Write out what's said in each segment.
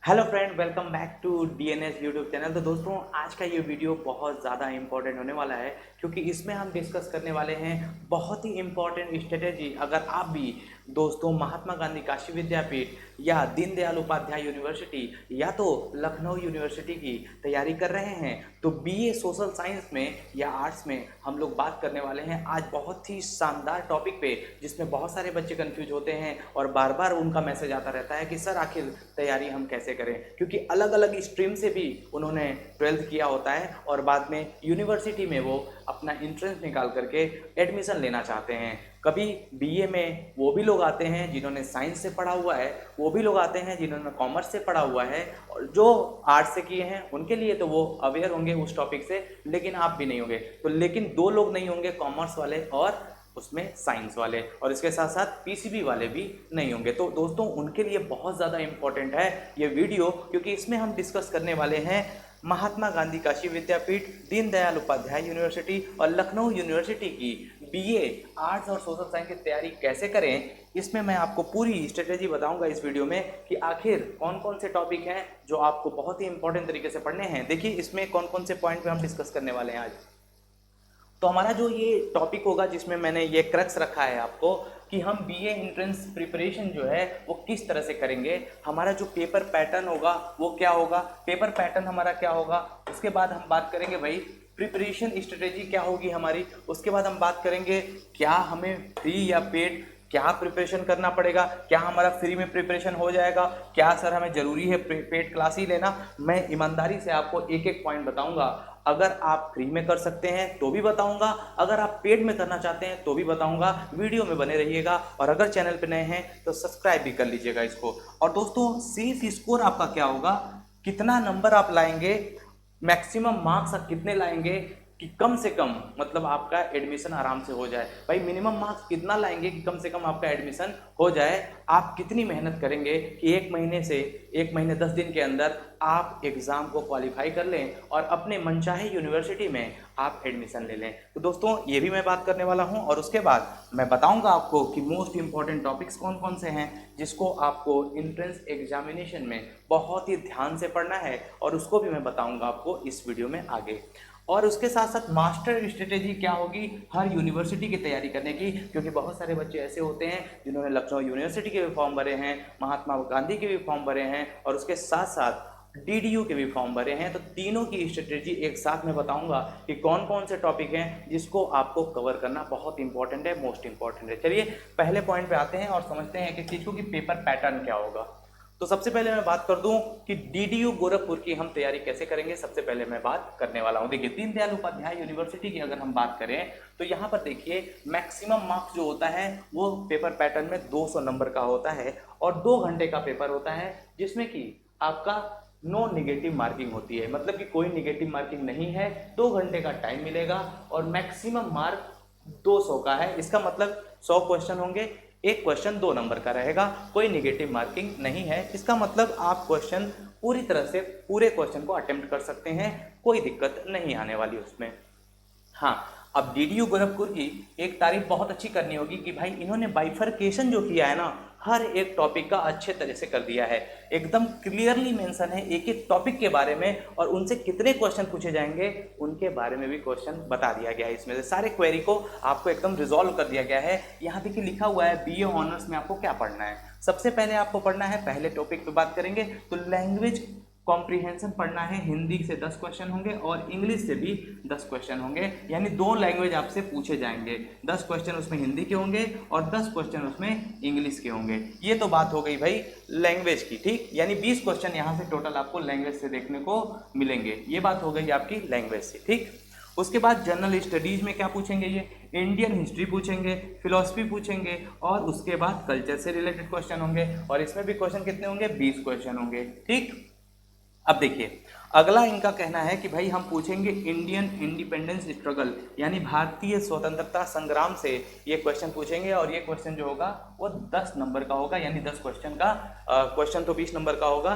Hello friend, welcome back to DNS YouTube channel. तो दोस्तों, आज का ये वीडियो बहुत ज़्यादा इंपॉर्टेंट होने वाला है क्योंकि इसमें हम डिस्कस करने वाले हैं बहुत ही इंपॉर्टेंट स्ट्रेटेजी। अगर आप भी दोस्तों महात्मा गांधी काशी विद्यापीठ या दीनदयाल उपाध्याय यूनिवर्सिटी या तो लखनऊ यूनिवर्सिटी की तैयारी कर रहे हैं तो बीए सोशल साइंस में या आर्ट्स में हम लोग बात करने वाले हैं आज बहुत ही शानदार टॉपिक पे, जिसमें बहुत सारे बच्चे कंफ्यूज होते हैं और बार बार उनका मैसेज आता रहता है कि सर आखिर तैयारी हम कैसे करें, क्योंकि अलग अलग स्ट्रीम से भी उन्होंने 12th किया होता है और बाद में यूनिवर्सिटी में वो अपना इंट्रेंस निकाल करके एडमिशन लेना चाहते हैं। कभी बीए में वो भी लोग आते हैं जिन्होंने साइंस से पढ़ा हुआ है, वो भी लोग आते हैं जिन्होंने कॉमर्स से पढ़ा हुआ है, और जो आर्ट्स से किए हैं उनके लिए तो वो अवेयर होंगे उस टॉपिक से, लेकिन आप भी नहीं होंगे। तो लेकिन दो लोग नहीं होंगे, कॉमर्स वाले और उसमें साइंस वाले, और इसके साथ साथ पीसीबी वाले भी नहीं होंगे। तो दोस्तों, उनके लिए बहुत ज़्यादा इंपॉर्टेंट है ये वीडियो, क्योंकि इसमें हम डिस्कस करने वाले हैं महात्मा गांधी काशी विद्यापीठ, दीनदयाल उपाध्याय यूनिवर्सिटी और लखनऊ यूनिवर्सिटी की बीए आर्ट्स और सोशल साइंस की तैयारी कैसे करें। इसमें मैं आपको पूरी स्ट्रेटेजी बताऊंगा इस वीडियो में कि आखिर कौन कौन से टॉपिक हैं जो आपको बहुत ही इंपॉर्टेंट तरीके से पढ़ने हैं। देखिए, इसमें कौन कौन से पॉइंट पे हम डिस्कस करने वाले हैं आज। तो हमारा जो ये टॉपिक होगा, जिसमें मैंने ये क्रक्स रखा है आपको कि हम बीए एंट्रेंस प्रिपरेशन जो है वो किस तरह से करेंगे, हमारा जो पेपर पैटर्न होगा वो क्या होगा, पेपर पैटर्न हमारा क्या होगा। उसके बाद हम बात करेंगे भाई प्रिपरेशन स्ट्रेटेजी क्या होगी हमारी। उसके बाद हम बात करेंगे क्या हमें फ्री या पेड क्या प्रिपरेशन करना पड़ेगा, क्या हमारा फ्री में प्रिपरेशन हो जाएगा, क्या सर हमें ज़रूरी है पेड क्लास ही लेना। मैं ईमानदारी से आपको एक एक पॉइंट बताऊंगा। अगर आप फ्री में कर सकते हैं तो भी बताऊंगा, अगर आप पेड में करना चाहते हैं तो भी बताऊंगा। वीडियो में बने रहिएगा और अगर चैनल पर नए हैं तो सब्सक्राइब भी कर लीजिएगा इसको। और दोस्तों, सेफ स्कोर आपका क्या होगा, कितना नंबर आप लाएंगे, मैक्सिमम मार्क्स आप कितने लाएंगे कि कम से कम मतलब आपका एडमिशन आराम से हो जाए। भाई मिनिमम मार्क्स कितना लाएंगे कि कम से कम आपका एडमिशन हो जाए। आप कितनी मेहनत करेंगे कि एक महीने 10 दिन के अंदर आप एग्ज़ाम को क्वालिफाई कर लें और अपने मनचाहे यूनिवर्सिटी में आप एडमिशन ले लें। तो दोस्तों, ये भी मैं बात करने वाला हूं और उसके बाद मैं बताऊंगा आपको कि मोस्ट इंपॉर्टेंट टॉपिक्स कौन कौन से हैं जिसको आपको एंट्रेंस एग्जामिनेशन में बहुत ही ध्यान से पढ़ना है, और उसको भी मैं बताऊंगा आपको इस वीडियो में आगे। और उसके साथ साथ मास्टर स्ट्रेटेजी क्या होगी हर यूनिवर्सिटी की तैयारी करने की, क्योंकि बहुत सारे बच्चे ऐसे होते हैं जिन्होंने लखनऊ यूनिवर्सिटी के भी फॉर्म भरे हैं, महात्मा गांधी के भी फॉर्म भरे हैं और उसके साथ साथ डीडीयू के भी फॉर्म भरे हैं। तो तीनों की स्ट्रेटेजी एक साथ में बताऊंगा कि कौन कौन से टॉपिक हैं जिसको आपको कवर करना बहुत इंपॉर्टेंट है, मोस्ट इंपॉर्टेंट है। चलिए पहले पॉइंट पे आते हैं और समझते हैं कि चीज़ों की पेपर पैटर्न क्या होगा। तो सबसे पहले मैं बात कर दूं कि डीडीयू गोरखपुर की हम तैयारी कैसे करेंगे। सबसे पहले मैं बात करने वाला हूं, देखिए दीनदयाल उपाध्याय यूनिवर्सिटी की अगर हम बात करें तो यहाँ पर देखिए मैक्सिमम मार्क्स जो होता है वो पेपर पैटर्न में 200 नंबर का होता है और 2 घंटे का पेपर होता है, जिसमें कि आपका नो निगेटिव मार्किंग होती है, मतलब कि कोई निगेटिव मार्किंग नहीं है। 2 घंटे का टाइम मिलेगा और मैक्सिमम मार्क 200 का है। इसका मतलब 100 क्वेश्चन होंगे, एक क्वेश्चन 2 नंबर का रहेगा, कोई निगेटिव मार्किंग नहीं है। इसका मतलब आप क्वेश्चन पूरी तरह से पूरे क्वेश्चन को अटेम्प्ट कर सकते हैं, कोई दिक्कत नहीं आने वाली उसमें। हाँ, अब डीडीयू गोरखपुर की एक तारीफ बहुत अच्छी करनी होगी कि भाई इन्होंने बाइफरकेशन जो किया है ना, हर एक टॉपिक का अच्छे तरह से कर दिया है, एकदम क्लियरली मेंशन है एक एक टॉपिक के बारे में, और उनसे कितने क्वेश्चन पूछे जाएंगे उनके बारे में भी क्वेश्चन बता दिया गया है। इसमें से सारे क्वेरी को आपको एकदम रिजॉल्व कर दिया गया है। यहाँ देखिए लिखा हुआ है बीए ऑनर्स में आपको क्या पढ़ना है। सबसे पहले आपको पढ़ना है, पहले टॉपिक पे बात करेंगे तो लैंग्वेज कॉम्प्रिहेंशन पढ़ना है। हिंदी से 10 क्वेश्चन होंगे और इंग्लिश से भी 10 क्वेश्चन होंगे, यानी 2 लैंग्वेज आपसे पूछे जाएंगे। 10 क्वेश्चन उसमें हिंदी के होंगे और 10 क्वेश्चन उसमें इंग्लिश के होंगे। ये तो बात हो गई भाई लैंग्वेज की, ठीक, यानी 20 क्वेश्चन यहाँ से टोटल आपको लैंग्वेज से देखने को मिलेंगे। ये बात हो गई आपकी लैंग्वेज से, ठीक। उसके बाद जनरल स्टडीज में क्या पूछेंगे, ये इंडियन हिस्ट्री पूछेंगे, फिलोसफी पूछेंगे और उसके बाद कल्चर से रिलेटेड क्वेश्चन होंगे, और इसमें भी क्वेश्चन कितने होंगे, 20 क्वेश्चन होंगे, ठीक। अब देखिए अगला इनका कहना है कि भाई हम पूछेंगे इंडियन इंडिपेंडेंस स्ट्रगल, यानी भारतीय स्वतंत्रता संग्राम से ये क्वेश्चन पूछेंगे, और ये क्वेश्चन जो होगा वो 10 नंबर का होगा, यानी 10 क्वेश्चन का क्वेश्चन तो 20 नंबर का होगा,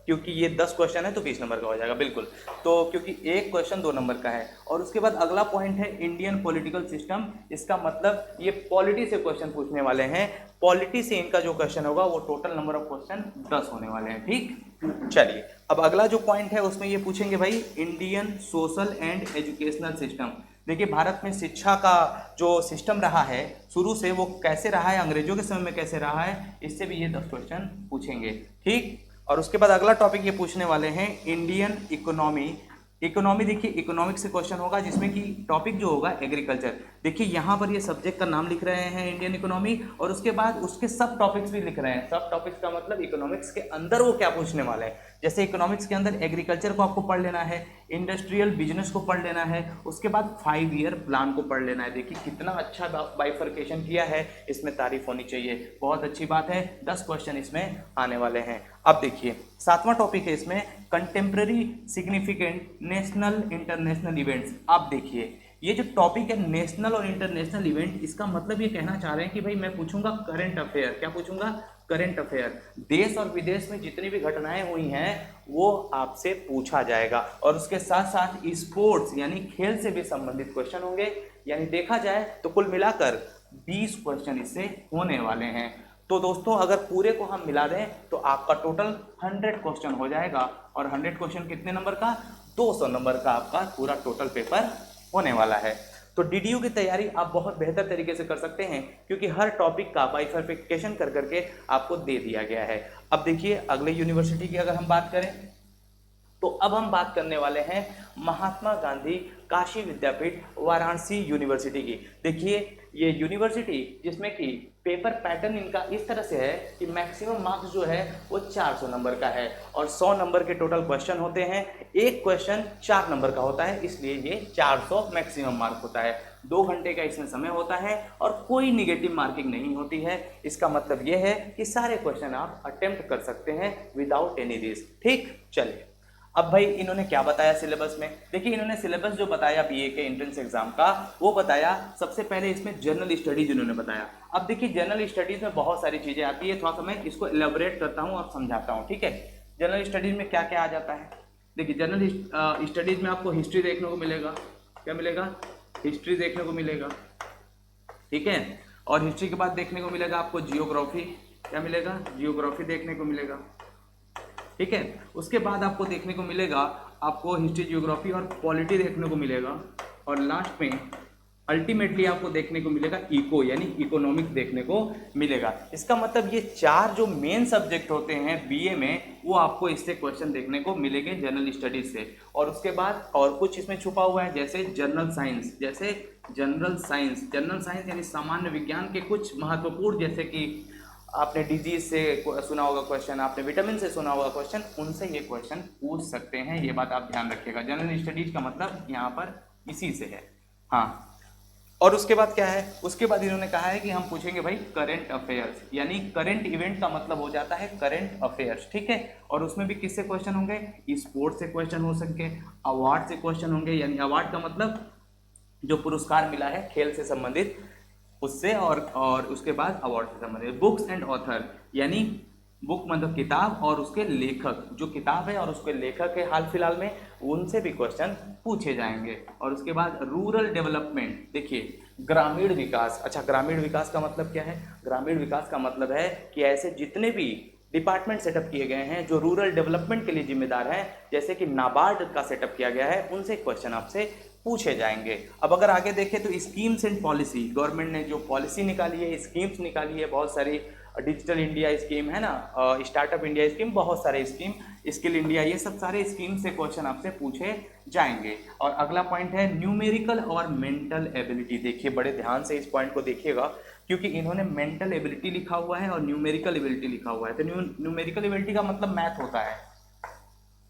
क्योंकि ये 10 क्वेश्चन है तो 20 नंबर का हो जाएगा बिल्कुल। तो क्योंकि एक क्वेश्चन 2 नंबर का है। और उसके बाद अगला पॉइंट है इंडियन पॉलिटिकल सिस्टम। इसका मतलब ये पॉलिटी से क्वेश्चन पूछने वाले हैं। पॉलिटी से इनका जो क्वेश्चन होगा वो टोटल नंबर ऑफ क्वेश्चन 10 होने वाले हैं। ठीक, चलिए अब अगला जो पॉइंट है उसमें ये पूछेंगे भाई Indian social and educational system. देखिए भारत में शिक्षा का जो सिस्टम रहा है शुरू से वो कैसे रहा है, अंग्रेजों के समय में कैसे रहा है, इससे भी ये 10 क्वेश्चन पूछेंगे। ठीक, और उसके बाद अगला टॉपिक ये पूछने वाले हैं इंडियन इकोनॉमी। इकोनॉमी देखिए इकोनॉमिक से क्वेश्चन होगा जिसमें कि टॉपिक जो होगा एग्रीकल्चर। देखिए यहाँ पर ये सब्जेक्ट का नाम लिख रहे हैं इंडियन इकोनॉमी और उसके बाद उसके सब टॉपिक्स भी लिख रहे हैं। सब टॉपिक्स का मतलब इकोनॉमिक्स के अंदर वो क्या पूछने वाले हैं। जैसे इकोनॉमिक्स के अंदर एग्रीकल्चर को आपको पढ़ लेना है, इंडस्ट्रियल बिजनेस को पढ़ लेना है, उसके बाद 5 ईयर प्लान को पढ़ लेना है। देखिए कितना अच्छा बाइफर्केशन किया है, इसमें तारीफ होनी चाहिए, बहुत अच्छी बात है। 10 क्वेश्चन इसमें आने वाले हैं। अब देखिए 7वां टॉपिक है इसमें contemporary significant national international events. आप देखिए ये जो टॉपिक है नेशनल और इंटरनेशनल इवेंट, इसका मतलब ये कहना चाह रहे हैं कि भाई मैं पूछूंगा करंट अफेयर। क्या पूछूंगा? Current affair. देश और विदेश में जितनी भी घटनाएं हुई हैं वो आपसे पूछा जाएगा। और उसके साथ साथ स्पोर्ट्स यानी खेल से भी संबंधित क्वेश्चन होंगे। यानी देखा जाए तो कुल मिलाकर 20 क्वेश्चन इससे होने वाले हैं। तो दोस्तों अगर पूरे को हम मिला दें तो आपका टोटल 100 क्वेश्चन हो जाएगा। और 100 क्वेश्चन कितने नंबर का? 200 नंबर का आपका पूरा टोटल पेपर होने वाला है। तो डीडीयू की तैयारी आप बहुत बेहतर तरीके से कर सकते हैं क्योंकि हर टॉपिक का बाइफर्केशन कर करके आपको दे दिया गया है। अब देखिए अगले यूनिवर्सिटी की अगर हम बात करें तो अब हम बात करने वाले हैं महात्मा गांधी काशी विद्यापीठ वाराणसी यूनिवर्सिटी की। देखिए ये यूनिवर्सिटी जिसमें कि पेपर पैटर्न इनका इस तरह से है कि मैक्सिमम मार्क्स जो है वो 400 नंबर का है और 100 नंबर के टोटल क्वेश्चन होते हैं। एक क्वेश्चन 4 नंबर का होता है, इसलिए ये 400 मैक्सिमम मार्क होता है। 2 घंटे का इसमें समय होता है और कोई निगेटिव मार्किंग नहीं होती है। इसका मतलब ये है कि सारे क्वेश्चन आप अटेम्प्ट कर सकते हैं विदाउट एनी रिस्क। ठीक, चलिए अब भाई इन्होंने क्या बताया सिलेबस में। देखिए इन्होंने सिलेबस जो बताया बीए के एंट्रेंस एग्जाम का वो बताया। सबसे पहले इसमें जनरल स्टडीज इन्होंने बताया। अब देखिए जनरल स्टडीज में बहुत सारी चीजें आती है, थोड़ा सा मैं इसको एलेबोरेट करता हूँ और समझाता हूँ। ठीक है, जनरल स्टडीज में क्या क्या आ जाता है। देखिए जनरल स्टडीज में आपको हिस्ट्री देखने को मिलेगा। क्या मिलेगा? हिस्ट्री देखने को मिलेगा। ठीक है, और हिस्ट्री के बाद देखने को मिलेगा आपको जियोग्राफी। क्या मिलेगा? जियोग्राफी देखने को मिलेगा। ठीक है, उसके बाद आपको देखने को मिलेगा आपको हिस्ट्री, जियोग्राफी और पॉलिटी देखने को मिलेगा। और लास्ट में अल्टीमेटली आपको देखने को मिलेगा इको यानी इकोनॉमिक्स देखने को मिलेगा। इसका मतलब ये 4 जो मेन सब्जेक्ट होते हैं बीए में वो आपको इससे क्वेश्चन देखने को मिलेंगे जनरल स्टडीज से। और उसके बाद और कुछ इसमें छुपा हुआ है जैसे जनरल साइंस। जैसे जनरल साइंस यानी सामान्य विज्ञान के कुछ महत्वपूर्ण, जैसे कि आपने डिजीज से सुना होगा क्वेश्चन, आपने विटामिन से सुना होगा क्वेश्चन, उनसे ये क्वेश्चन पूछ सकते हैं। ये बात आप ध्यान रखिएगा। जनरल स्टडीज का मतलब यहाँ पर इसी से है। हाँ, और उसके बाद क्या है? उसके बाद इन्होंने कहा है कि हम पूछेंगे भाई करंट अफेयर्स, यानी करंट इवेंट का मतलब हो जाता है करंट अफेयर्स। ठीक है, और उसमें भी किससे क्वेश्चन होंगे? स्पोर्ट्स से क्वेश्चन हो सकते, अवार्ड से क्वेश्चन होंगे, यानी अवार्ड का मतलब जो पुरस्कार मिला है खेल से संबंधित उससे, और उसके बाद अवार्ड से संबंधित। बुक्स एंड ऑथर यानी बुक मतलब किताब और उसके लेखक, जो किताब है और उसके लेखक है हाल फिलहाल में, उनसे भी क्वेश्चन पूछे जाएंगे। और उसके बाद रूरल डेवलपमेंट। देखिए ग्रामीण विकास। अच्छा, ग्रामीण विकास का मतलब क्या है? ग्रामीण विकास का मतलब है कि ऐसे जितने भी डिपार्टमेंट सेटअप किए गए हैं जो रूरल डेवलपमेंट के लिए जिम्मेदार हैं, जैसे कि नाबार्ड का सेटअप किया गया है, उनसे क्वेश्चन आपसे पूछे जाएंगे। अब अगर आगे देखें तो स्कीम्स एंड पॉलिसी, गवर्नमेंट ने जो पॉलिसी निकाली है, स्कीम्स निकाली है, बहुत सारी डिजिटल इंडिया स्कीम है ना, स्टार्टअप इंडिया स्कीम, बहुत सारे स्कीम, स्किल इंडिया, ये सब सारे स्कीम से क्वेश्चन आपसे पूछे जाएंगे। और अगला पॉइंट है न्यूमेरिकल और मेंटल एबिलिटी। देखिए बड़े ध्यान से इस पॉइंट को देखिएगा क्योंकि इन्होंने मेंटल एबिलिटी लिखा हुआ है और न्यूमेरिकल एबिलिटी लिखा हुआ है। तो न्यूमेरिकल एबिलिटी का मतलब मैथ होता है,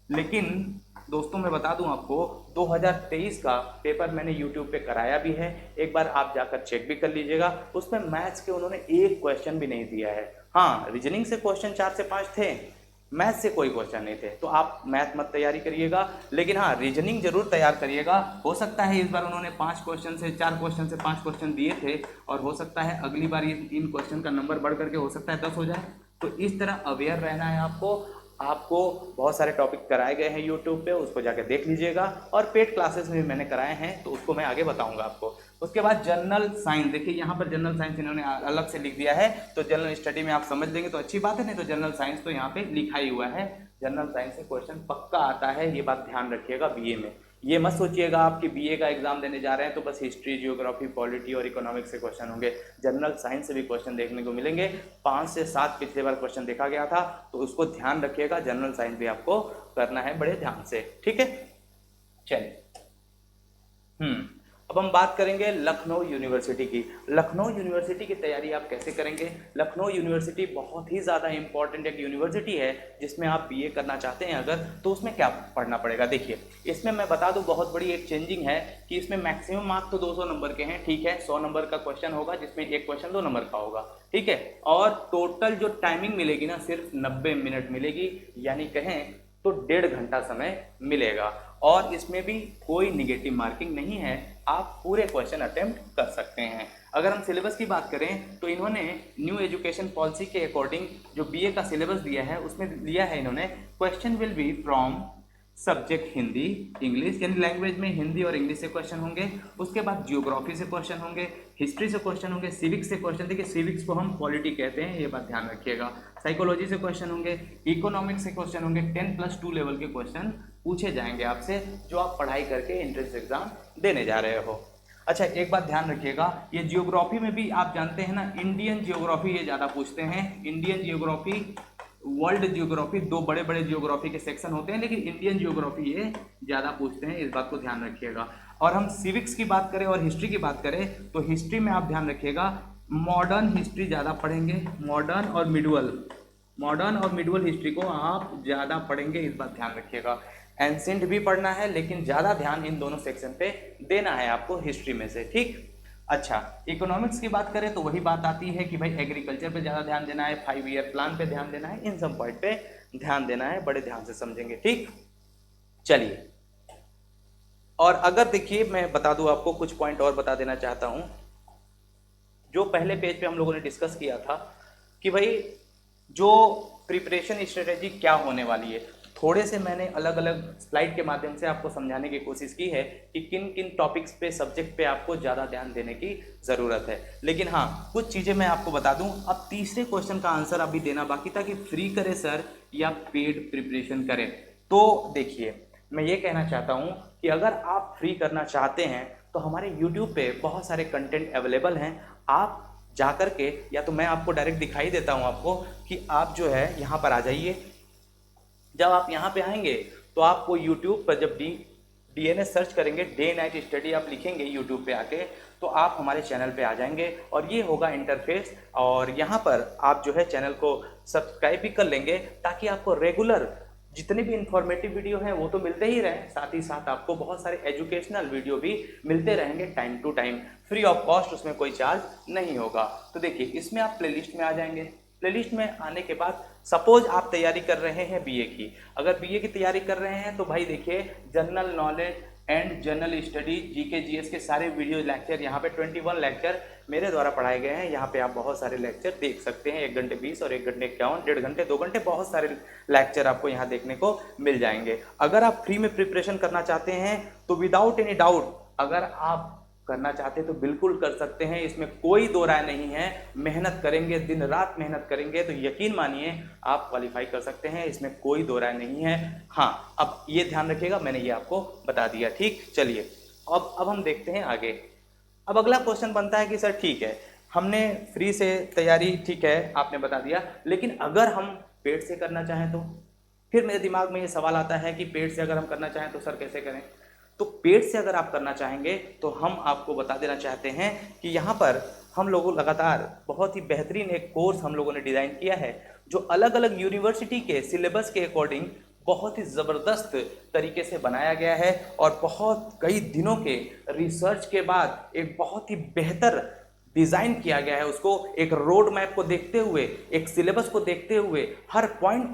लेकिन दोस्तों मैं बता दूं आपको 2023 का पेपर मैंने YouTube पे कराया भी है, एक बार आप जाकर चेक भी कर लीजिएगा। उसमें मैथ्स के उन्होंने एक क्वेश्चन भी नहीं दिया है। हाँ, रीजनिंग से क्वेश्चन 4 से 5 थे, मैथ से कोई क्वेश्चन नहीं थे। तो आप मैथ मत तैयारी करिएगा, लेकिन हाँ रीजनिंग जरूर तैयार करिएगा। हो सकता है इस बार उन्होंने 5 क्वेश्चन से 4 क्वेश्चन से 5 क्वेश्चन दिए थे और हो सकता है अगली बार इन क्वेश्चन का नंबर बढ़ करके हो सकता है 10 हो जाए। तो इस तरह अवेयर रहना है आपको। आपको बहुत सारे टॉपिक कराए गए हैं यूट्यूब पे, उसको जाके देख लीजिएगा, और पेड क्लासेस में भी मैंने कराए हैं, तो उसको मैं आगे बताऊंगा आपको। उसके बाद जनरल साइंस, देखिए यहाँ पर जनरल साइंस इन्होंने अलग से लिख दिया है, तो जनरल स्टडी में आप समझ लेंगे तो अच्छी बात है, नहीं तो जनरल साइंस तो यहाँ पे लिखा ही हुआ है। जनरल साइंस से क्वेश्चन पक्का आता है, ये बात ध्यान रखिएगा बीए में। ये मत सोचिएगा आप कि बीए का एग्जाम देने जा रहे हैं तो बस हिस्ट्री, जियोग्राफी, पॉलिटी और इकोनॉमिक्स से क्वेश्चन होंगे। जनरल साइंस से भी क्वेश्चन देखने को मिलेंगे। 5 से 7 पिछले बार क्वेश्चन देखा गया था, तो उसको ध्यान रखिएगा। जनरल साइंस भी आपको करना है बड़े ध्यान से, ठीक है। चलिए, अब हम बात करेंगे लखनऊ यूनिवर्सिटी की। लखनऊ यूनिवर्सिटी की तैयारी आप कैसे करेंगे? लखनऊ यूनिवर्सिटी बहुत ही ज़्यादा इंपॉर्टेंट एक यूनिवर्सिटी है, जिसमें आप बीए करना चाहते हैं अगर, तो उसमें क्या पढ़ना पड़ेगा? देखिए, इसमें मैं बता दूं बहुत बड़ी एक चेंजिंग है कि इसमें मैक्सिमम मार्क्स तो 200 नंबर के हैं, ठीक है। 100 नंबर का क्वेश्चन होगा, जिसमें एक क्वेश्चन 2 नंबर का होगा, ठीक है। और टोटल जो टाइमिंग मिलेगी ना, सिर्फ 90 मिनट मिलेगी, यानी कहें तो 1.5 घंटा समय मिलेगा। और इसमें भी कोई निगेटिव मार्किंग नहीं है, आप पूरे क्वेश्चन अटेम्प्ट कर सकते हैं। अगर हम सिलेबस की बात करें तो इन्होंने न्यू एजुकेशन पॉलिसी के अकॉर्डिंग जो बीए का सिलेबस दिया है, उसमें लिया है इन्होंने question will be from subject Hindi English, यानी लैंग्वेज में हिंदी और इंग्लिश से क्वेश्चन होंगे। उसके बाद जियोग्राफी से क्वेश्चन होंगे, हिस्ट्री से क्वेश्चन होंगे, सिविक्स से क्वेश्चन, देखिए सिविक्स को हम पॉलिटी कहते हैं, ये बात ध्यान रखिएगा। साइकोलॉजी से क्वेश्चन होंगे, इकोनॉमिक्स से क्वेश्चन होंगे। 10+2 लेवल के क्वेश्चन पूछे जाएंगे आपसे, जो आप पढ़ाई करके एंट्रेंस एग्जाम देने जा रहे हो। अच्छा, एक बात ध्यान रखिएगा, ये जियोग्राफी में भी आप जानते हैं ना, इंडियन जियोग्राफी ये ज़्यादा पूछते हैं। इंडियन जियोग्राफी, वर्ल्ड जियोग्राफी, 2 बड़े बड़े जियोग्राफी के सेक्शन होते हैं, लेकिन इंडियन जियोग्राफी ये ज़्यादा पूछते हैं, इस बात को ध्यान रखिएगा। और हम सिविक्स की बात करें और हिस्ट्री की बात करें तो हिस्ट्री में आप ध्यान रखिएगा, मॉडर्न हिस्ट्री ज़्यादा पढ़ेंगे, मॉडर्न और मिडवल हिस्ट्री को आप ज़्यादा पढ़ेंगे, इस बात ध्यान रखिएगा। एंसेंट भी पढ़ना है, लेकिन ज़्यादा ध्यान इन दोनों सेक्शन पे देना है आपको हिस्ट्री में से, ठीक। अच्छा, इकोनॉमिक्स की बात करें तो वही बात आती है कि भाई एग्रीकल्चर पे ज़्यादा ध्यान देना है, 5 ईयर प्लान पे ध्यान देना है, इन सब पॉइंट पे ध्यान देना है, बड़े ध्यान से समझेंगे, ठीक। चलिए, और अगर देखिए मैं बता दूं आपको, कुछ पॉइंट और बता देना चाहता हूं, जो पहले पेज पे हम लोगों ने डिस्कस किया था कि भाई जो प्रिपरेशन स्ट्रेटेजी क्या होने वाली है, थोड़े से मैंने अलग अलग स्लाइड के माध्यम से आपको समझाने की कोशिश की है कि किन किन टॉपिक्स पे, सब्जेक्ट पे आपको ज़्यादा ध्यान देने की ज़रूरत है। लेकिन हाँ, कुछ चीज़ें मैं आपको बता दूं। अब तीसरे क्वेश्चन का आंसर अभी देना बाकी था कि फ्री करे सर या पेड प्रिपरेशन करें। तो देखिए, मैं ये कहना चाहता हूँ कि अगर आप फ्री करना चाहते हैं तो हमारे यूट्यूब पे बहुत सारे कंटेंट अवेलेबल हैं, आप जा कर के, या तो मैं आपको डायरेक्ट दिखाई देता हूँ आपको कि आप जो है यहाँ पर आ जाइए। जब आप यहाँ पे आएंगे तो आपको YouTube पर जब DNS सर्च करेंगे, डे नाइट स्टडी आप लिखेंगे YouTube पे आके, तो आप हमारे चैनल पे आ जाएंगे और ये होगा इंटरफेस। और यहाँ पर आप जो है चैनल को सब्सक्राइब भी कर लेंगे, ताकि आपको रेगुलर जितने भी इंफॉर्मेटिव वीडियो हैं वो तो मिलते ही रहें, साथ ही साथ आपको बहुत सारे एजुकेशनल वीडियो भी मिलते रहेंगे time to time, free of cost, उसमें कोई चार्ज नहीं होगा। तो देखिए, इसमें आप प्लेलिस्ट में आ जाएंगे। प्लेलिस्ट में आने के बाद सपोज आप तैयारी कर रहे हैं बीए की, अगर बीए की तैयारी कर रहे हैं तो भाई देखिए, general knowledge and general study, GK GS के सारे वीडियो लेक्चर यहाँ पे 21 लेक्चर मेरे द्वारा पढ़ाए गए हैं। यहाँ पे आप बहुत सारे लेक्चर देख सकते हैं, 1 घंटे 20 और 1 घंटे 51, 1.5 घंटे 2 घंटे, बहुत सारे लेक्चर आपको यहाँ देखने को मिल जाएंगे। अगर आप फ्री में प्रिपरेशन करना चाहते हैं तो विदाउट एनी डाउट, अगर आप करना चाहते हैं तो बिल्कुल कर सकते हैं, इसमें कोई दो राय नहीं है। मेहनत करेंगे, दिन रात मेहनत करेंगे तो यकीन मानिए आप क्वालिफाई कर सकते हैं, इसमें कोई दो राय नहीं है। हाँ, अब ये ध्यान रखिएगा, मैंने ये आपको बता दिया, ठीक। चलिए, अब हम देखते हैं आगे। अब अगला क्वेश्चन बनता है कि सर ठीक है, हमने फ्री से तैयारी, ठीक है, आपने बता दिया, लेकिन अगर हम पेड से करना चाहें तो? फिर मेरे दिमाग में ये सवाल आता है कि पेड से अगर हम करना चाहें तो सर कैसे करें? तो पेड से अगर आप करना चाहेंगे तो हम आपको बता देना चाहते हैं कि यहाँ पर हम लोगों लगातार बहुत ही बेहतरीन एक कोर्स हम लोगों ने डिज़ाइन किया है, जो अलग अलग यूनिवर्सिटी के सिलेबस के अकॉर्डिंग बहुत ही ज़बरदस्त तरीके से बनाया गया है, और बहुत कई दिनों के रिसर्च के बाद एक बहुत ही बेहतर डिज़ाइन किया गया है। उसको एक रोड मैप को देखते हुए, एक सिलेबस को देखते हुए, हर पॉइंट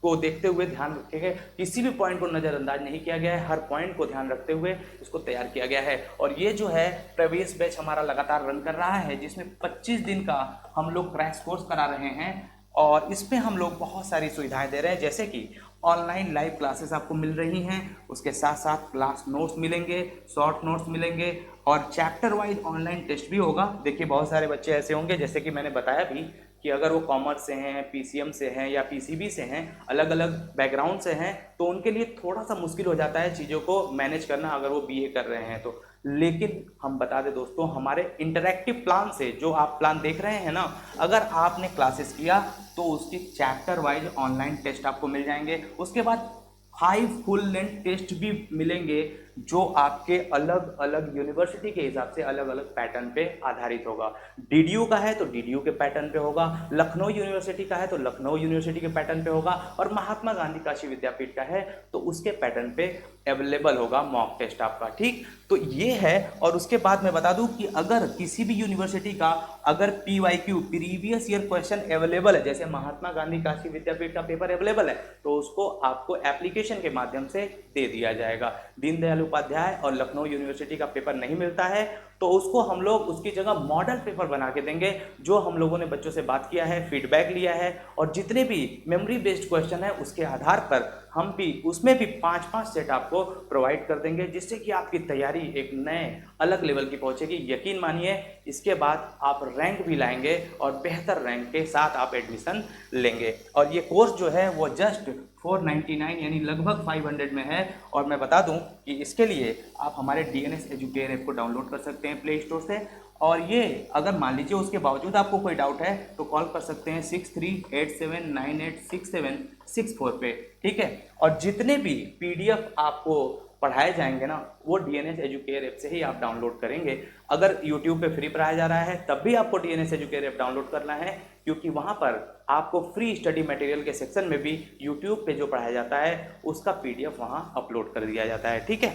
को देखते हुए, ध्यान रखिएगा, किसी भी पॉइंट को नज़रअंदाज नहीं किया गया है, हर पॉइंट को ध्यान रखते हुए इसको तैयार किया गया है। और ये जो है प्रीवियस बैच हमारा लगातार रन कर रहा है, जिसमें 25 दिन का हम लोग क्रैश कोर्स करा रहे हैं। और इसमें हम लोग बहुत सारी सुविधाएं दे रहे हैं, जैसे कि ऑनलाइन लाइव क्लासेस आपको मिल रही हैं, उसके साथ साथ क्लास नोट्स मिलेंगे, शॉर्ट नोट्स मिलेंगे, और चैप्टर वाइज ऑनलाइन टेस्ट भी होगा। देखिए बहुत सारे बच्चे ऐसे होंगे, जैसे कि मैंने बताया भी, कि अगर वो कॉमर्स से हैं, पीसीएम से हैं या पीसीबी से हैं, अलग अलग बैकग्राउंड से हैं, तो उनके लिए थोड़ा सा मुश्किल हो जाता है चीज़ों को मैनेज करना अगर वो बीए कर रहे हैं तो। लेकिन हम बता दें दोस्तों, हमारे इंटरैक्टिव प्लान से, जो आप प्लान देख रहे हैं ना, अगर आपने क्लासेस किया तो उसकी चैप्टर वाइज ऑनलाइन टेस्ट आपको मिल जाएंगे। उसके बाद 5 फुल लेंथ टेस्ट भी मिलेंगे, जो आपके अलग अलग यूनिवर्सिटी के हिसाब से अलग अलग पैटर्न पे आधारित होगा। डीडीयू का है तो डीडीयू के पैटर्न पे होगा, लखनऊ यूनिवर्सिटी का है तो लखनऊ यूनिवर्सिटी के पैटर्न पे होगा, और महात्मा गांधी काशी विद्यापीठ का है तो उसके पैटर्न पे अवेलेबल होगा मॉक टेस्ट आपका। ठीक, तो ये है। और उसके बाद मैं बता दूं कि अगर किसी भी यूनिवर्सिटी का अगर PYQ previous year question available है, जैसे महात्मा गांधी काशी विद्यापीठ का पेपर अवेलेबल है, तो उसको आपको एप्लीकेशन के माध्यम से दे दिया जाएगा। दीनदयाल उपाध्याय और लखनऊ यूनिवर्सिटी का पेपर नहीं मिलता है तो उसको हम लोग उसकी जगह मॉडल पेपर बना के देंगे, जो हम लोगों ने बच्चों से बात किया है, फीडबैक लिया है, और जितने भी मेमोरी बेस्ड क्वेश्चन है उसके आधार पर हम भी उसमें भी 5-5 सेट आपको प्रोवाइड कर देंगे, जिससे कि आपकी तैयारी एक नए अलग लेवल की पहुंचेगी। यकीन मानिए इसके बाद आप रैंक भी लाएंगे और बेहतर रैंक के साथ आप एडमिशन लेंगे। और ये कोर्स जो है वो जस्ट 499 यानी लगभग 500 में है। और मैं बता दूं कि इसके लिए आप हमारे DNS एजुकेयर ऐप को डाउनलोड कर सकते हैं प्ले स्टोर से, और ये अगर मान लीजिए उसके बावजूद आपको कोई डाउट है तो कॉल कर सकते हैं 6387986764 पे। ठीक है, और जितने भी PDF आपको पढ़ाए जाएंगे ना, वो DNS एजुकेयर ऐप से ही आप डाउनलोड करेंगे। अगर YouTube पे फ्री पढ़ाया जा रहा है तब भी आपको DNS एजुकेयर ऐप डाउनलोड करना है, क्योंकि वहाँ पर आपको फ्री स्टडी मटेरियल के सेक्शन में भी YouTube पे जो पढ़ाया जाता है उसका PDF वहाँ अपलोड कर दिया जाता है। ठीक है।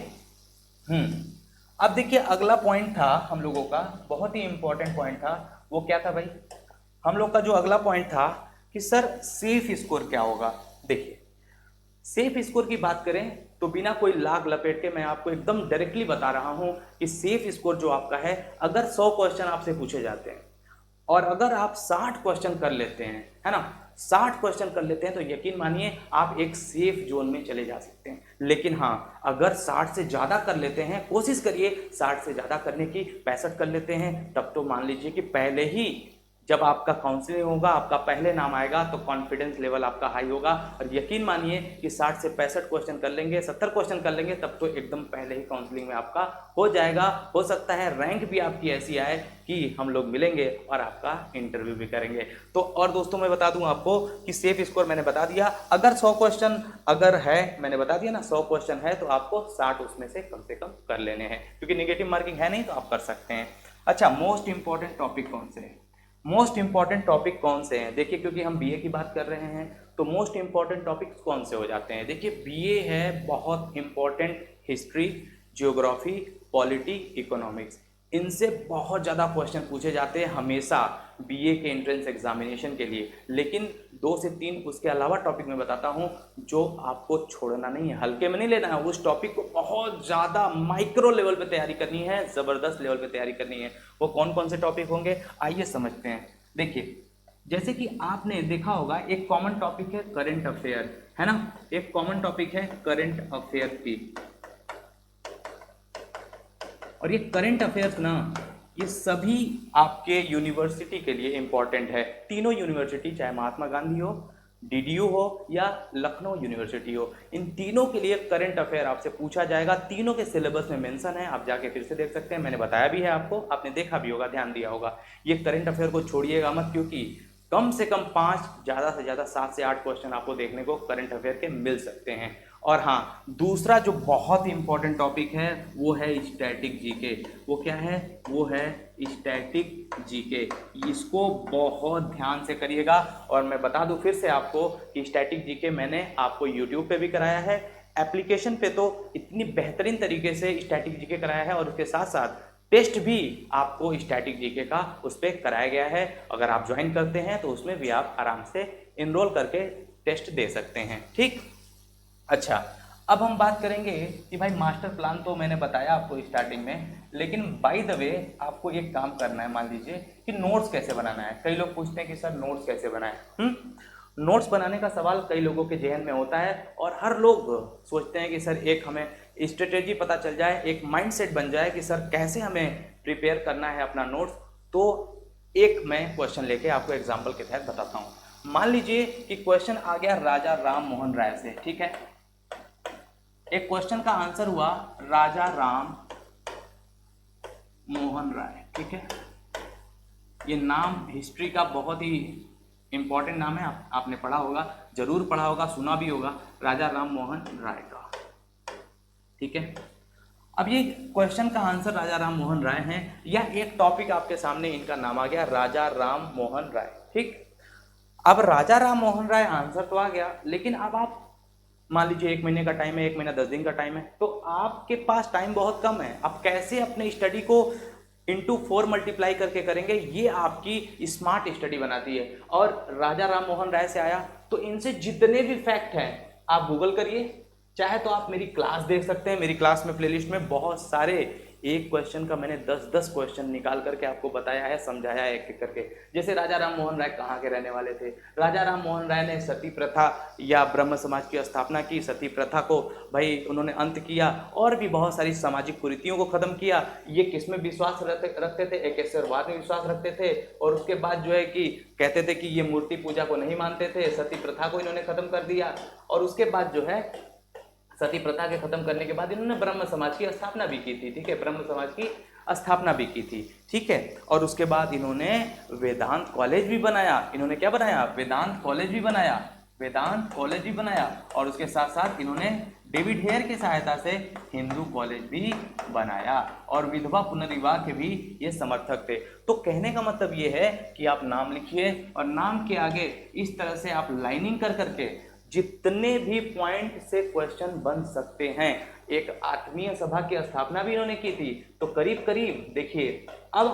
अब देखिए अगला पॉइंट था हम लोगों का, बहुत ही इंपॉर्टेंट पॉइंट था। वो क्या था भाई? हम लोग का जो अगला पॉइंट था कि सर सेफ स्कोर क्या होगा। देखिए सेफ स्कोर की बात करें तो बिना कोई लाग लपेट के मैं आपको एकदम डायरेक्टली बता रहा हूं कि सेफ स्कोर जो आपका है, अगर 100 क्वेश्चन आपसे पूछे जाते हैं और अगर आप 60 क्वेश्चन कर लेते हैं, है ना, 60 क्वेश्चन कर लेते हैं, तो यकीन मानिए आप एक सेफ जोन में चले जा सकते हैं। लेकिन हाँ, अगर 60 से ज़्यादा कर लेते हैं, कोशिश करिए 60 से ज़्यादा करने की, 65 कर लेते हैं, तब तो मान लीजिए कि पहले ही जब आपका काउंसलिंग होगा, आपका पहले नाम आएगा तो कॉन्फिडेंस लेवल आपका हाई होगा। और यकीन मानिए कि 60 से 65 क्वेश्चन कर लेंगे, 70 क्वेश्चन कर लेंगे, तब तो एकदम पहले ही काउंसलिंग में आपका हो जाएगा। हो सकता है रैंक भी आपकी ऐसी आए कि हम लोग मिलेंगे और आपका इंटरव्यू भी करेंगे। तो और दोस्तों मैं बता दूं आपको कि सेफ स्कोर मैंने बता दिया, अगर 100 क्वेश्चन अगर है, मैंने बता दिया ना 100 क्वेश्चन है, तो आपको 60 उसमें से कम कर लेने हैं, क्योंकि नेगेटिव मार्किंग है नहीं तो आप कर सकते हैं। अच्छा, मोस्ट इंपॉर्टेंट टॉपिक कौन से हैं? मोस्ट इंपॉर्टेंट टॉपिक कौन से हैं? देखिए क्योंकि हम बीए की बात कर रहे हैं तो मोस्ट इंपॉर्टेंट टॉपिक्स कौन से हो जाते हैं? देखिए बीए है बहुत important, history, geography, polity, economics, इनसे बहुत ज़्यादा क्वेश्चन पूछे जाते हैं हमेशा बीए के एंट्रेंस एग्जामिनेशन के लिए। लेकिन 2 से 3 उसके अलावा टॉपिक मैं बताता हूं जो आपको छोड़ना नहीं है, हल्के में नहीं लेना है, उस टॉपिक को बहुत ज़्यादा माइक्रो लेवल पे तैयारी करनी है, ज़बरदस्त लेवल पे तैयारी करनी है। वो कौन कौन से टॉपिक होंगे आइए समझते हैं। देखिए जैसे कि आपने देखा होगा एक कॉमन टॉपिक है करंट अफेयर, है ना, एक कॉमन टॉपिक है करंट अफेयर की। और ये करंट अफेयर्स ना, ये सभी आपके यूनिवर्सिटी के लिए इंपॉर्टेंट है। तीनों यूनिवर्सिटी, चाहे महात्मा गांधी हो, डीडीयू हो या लखनऊ यूनिवर्सिटी हो, इन तीनों के लिए करंट अफेयर आपसे पूछा जाएगा। तीनों के सिलेबस में मेंशन है, आप जाके फिर से देख सकते हैं, मैंने बताया भी है आपको, आपने देखा भी होगा, ध्यान दिया होगा। ये करंट अफेयर को छोड़िएगा मत, क्योंकि कम से कम 5, ज़्यादा से ज़्यादा 7 से 8 क्वेश्चन आपको देखने को करंट अफेयर के मिल सकते हैं। और हाँ, दूसरा जो बहुत ही इंपॉर्टेंट टॉपिक है वो है स्टैटिक जीके। वो क्या है? वो है स्टैटिक जीके। इसको बहुत ध्यान से करिएगा। और मैं बता दूं फिर से आपको कि स्टैटिक जीके मैंने आपको यूट्यूब पे भी कराया है, एप्लीकेशन पे तो इतनी बेहतरीन तरीके से स्टैटिक जीके कराया है, और उसके साथ साथ टेस्ट भी आपको स्टैटिक जीके का उस पर कराया गया है। अगर आप ज्वाइन करते हैं तो उसमें भी आप आराम से इनरोल करके टेस्ट दे सकते हैं। ठीक, अच्छा, अब हम बात करेंगे कि भाई मास्टर प्लान तो मैंने बताया आपको स्टार्टिंग में, लेकिन बाय द वे आपको एक काम करना है, मान लीजिए कि नोट्स कैसे बनाना है। कई लोग पूछते हैं कि सर नोट्स कैसे बनाएं। नोट्स बनाने का सवाल कई लोगों के जहन में होता है और हर लोग सोचते हैं कि सर एक हमें स्ट्रेटेजी पता चल जाए, एक माइंडसेट बन जाए कि सर कैसे हमें प्रिपेयर करना है अपना नोट्स। तो एक मैं क्वेश्चन लेके आपको एग्जाम्पल के तहत बताता हूँ। मान लीजिए कि क्वेश्चन आ गया राजा राम मोहन राय से, ठीक है। एक क्वेश्चन का आंसर हुआ राजा राम मोहन राय, ठीक है। ये नाम हिस्ट्री का बहुत ही इंपॉर्टेंट नाम है, आपने पढ़ा होगा, जरूर पढ़ा होगा, सुना भी होगा, राजा राम मोहन राय का, ठीक है। अब ये क्वेश्चन का आंसर राजा राम मोहन राय है, या एक टॉपिक आपके सामने इनका नाम आ गया राजा राम मोहन राय, ठीक। अब राजा राम मोहन राय आंसर तो आ गया, लेकिन अब आप मान लीजिए 1 महीने का टाइम है, 1 महीना 10 दिन का टाइम है, तो आपके पास टाइम बहुत कम है। आप कैसे अपने स्टडी को इंटू 4 मल्टीप्लाई करके करेंगे, ये आपकी स्मार्ट स्टडी बनाती है। और राजा राम मोहन राय से आया तो इनसे जितने भी फैक्ट हैं आप गूगल करिए, चाहे तो आप मेरी क्लास देख सकते हैं। मेरी क्लास में प्लेलिस्ट में बहुत सारे एक क्वेश्चन का मैंने 10-10 क्वेश्चन निकाल करके आपको बताया है, समझाया है एक एक करके। जैसे राजा राम मोहन राय कहाँ के रहने वाले थे, राजा राम मोहन राय ने सती प्रथा या ब्रह्म समाज की स्थापना की, सती प्रथा को भाई उन्होंने अंत किया, और भी बहुत सारी सामाजिक कुरीतियों को खत्म किया। ये किस में विश्वास रखते थे, एकेश्वरवाद में विश्वास रखते थे, और उसके बाद जो है कि कहते थे कि ये मूर्ति पूजा को नहीं मानते थे, सती प्रथा को इन्होंने खत्म कर दिया। और उसके बाद जो है सती प्रथा के खत्म करने के बाद इन्होंने ब्रह्म समाज की स्थापना भी की थी, ठीक है, ब्रह्म समाज की स्थापना भी की थी, ठीक है। और उसके बाद इन्होंने वेदांत कॉलेज भी बनाया। इन्होंने क्या बनाया, वेदांत कॉलेज भी बनाया, वेदांत कॉलेज भी बनाया। और उसके साथ साथ इन्होंने डेविड हेयर की सहायता से हिंदू कॉलेज भी बनाया, और विधवा पुनर्विवाह के भी ये समर्थक थे। तो कहने का मतलब ये है कि आप नाम लिखिए, और नाम के आगे इस तरह से आप लाइनिंग कर करके जितने भी पॉइंट से क्वेश्चन बन सकते हैं। एक आत्मीय सभा की स्थापना भी इन्होंने की थी, तो करीब करीब देखिए, अब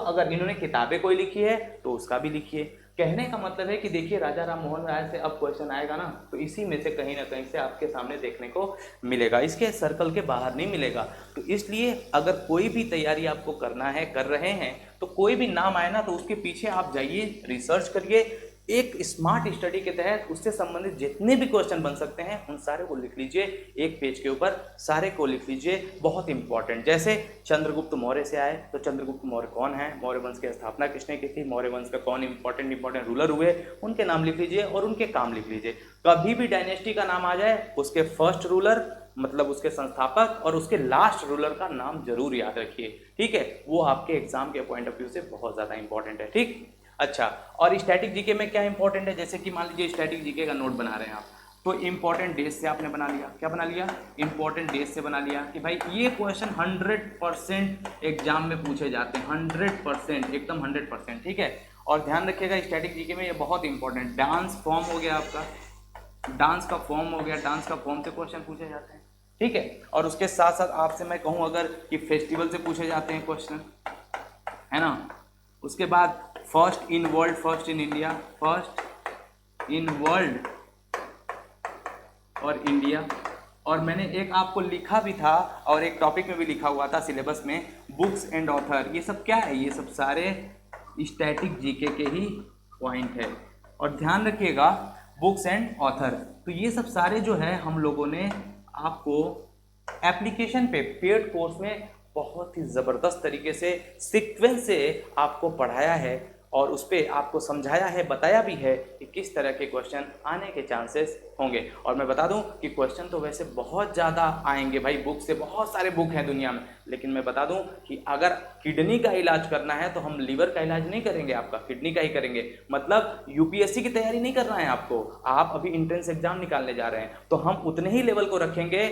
अगर इन्होंने किताबें कोई लिखी है तो उसका भी लिखिए। कहने का मतलब है कि देखिए राजा राम मोहन राय से अब क्वेश्चन आएगा ना, तो इसी में से कहीं ना कहीं से आपके सामने देखने को मिलेगा, इसके सर्कल के बाहर नहीं मिलेगा। तो इसलिए अगर कोई भी तैयारी आपको करना है, कर रहे हैं, तो कोई भी नाम आए ना तो उसके पीछे आप जाइए, रिसर्च करिए, एक स्मार्ट स्टडी के तहत उससे संबंधित जितने भी क्वेश्चन बन सकते हैं उन सारे को लिख लीजिए, एक पेज के ऊपर सारे को लिख लीजिए, बहुत इंपॉर्टेंट। जैसे चंद्रगुप्त मौर्य से आए तो चंद्रगुप्त मौर्य कौन है, मौर्य वंश की स्थापना किसने की थी, मौर्य वंश का कौन इंपॉर्टेंट रूलर हुए, उनके नाम लिख लीजिए और उनके काम लिख लीजिए। कभी भी डायनेस्टी का नाम आ जाए, उसके फर्स्ट रूलर मतलब उसके संस्थापक और उसके लास्ट रूलर का नाम जरूर याद रखिए, ठीक है। वो आपके एग्जाम के पॉइंट ऑफ व्यू से बहुत ज्यादा इंपॉर्टेंट है, ठीक। अच्छा, और स्टैटिक जीके में क्या इंपॉर्टेंट है, जैसे कि मान लीजिए स्टैटिक जीके का नोट बना रहे हैं आप, तो इंपॉर्टेंट डेज से आपने बना लिया, क्या बना लिया, इंपॉर्टेंट डेज से बना लिया कि भाई ये क्वेश्चन 100% एग्जाम में पूछे जाते हैं, 100%, एकदम 100%, ठीक है। और ध्यान रखिएगा स्टैटिक जीके में ये बहुत इंपॉर्टेंट, डांस फॉर्म हो गया आपका, डांस का फॉर्म हो गया, डांस का फॉर्म से क्वेश्चन पूछे जाते हैं, ठीक है। और उसके साथ साथ आपसे मैं कहूँ अगर कि फेस्टिवल से पूछे जाते हैं क्वेश्चन, है ना। उसके बाद first in world, first in India, first in world और इंडिया। और मैंने एक आपको लिखा भी था और एक टॉपिक में भी लिखा हुआ था सिलेबस में, बुक्स एंड ऑथर। ये सब क्या है, ये सब सारे स्टैटिक जीके के ही पॉइंट है। और ध्यान रखिएगा बुक्स एंड ऑथर, तो ये सब सारे जो है हम लोगों ने आपको एप्लीकेशन पे पेड कोर्स में बहुत ही ज़बरदस्त तरीके से सीक्वेंस से आपको पढ़ाया है, और उस पर आपको समझाया है, बताया भी है कि किस तरह के क्वेश्चन आने के चांसेस होंगे। और मैं बता दूं कि क्वेश्चन तो वैसे बहुत ज़्यादा आएंगे भाई, बुक से बहुत सारे बुक हैं दुनिया में, लेकिन मैं बता दूं कि अगर किडनी का इलाज करना है तो हम लीवर का इलाज नहीं करेंगे, आपका किडनी का ही करेंगे। मतलब यूपीएससी की तैयारी नहीं करना है आपको, आप अभी एंट्रेंस एग्जाम निकालने जा रहे हैं, तो हम उतने ही लेवल को रखेंगे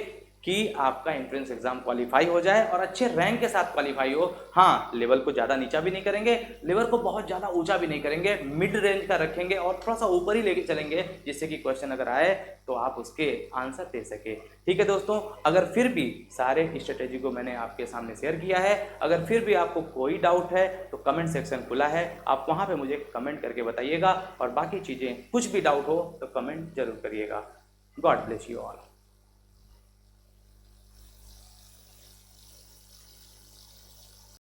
कि आपका एंट्रेंस एग्जाम क्वालिफाई हो जाए और अच्छे रैंक के साथ क्वालिफाई हो। हाँ, लेवल को ज़्यादा नीचा भी नहीं करेंगे, लेवल को बहुत ज़्यादा ऊंचा भी नहीं करेंगे, मिड रेंज का रखेंगे और थोड़ा सा ऊपर ही लेके चलेंगे, जिससे कि क्वेश्चन अगर आए तो आप उसके आंसर दे सके। ठीक है दोस्तों, अगर फिर भी सारे स्ट्रेटेजी को मैंने आपके सामने शेयर किया है, अगर फिर भी आपको कोई डाउट है तो कमेंट सेक्शन खुला है, आप वहाँ पर मुझे कमेंट करके बताइएगा। और बाकी चीज़ें कुछ भी डाउट हो तो कमेंट जरूर करिएगा। God bless you all.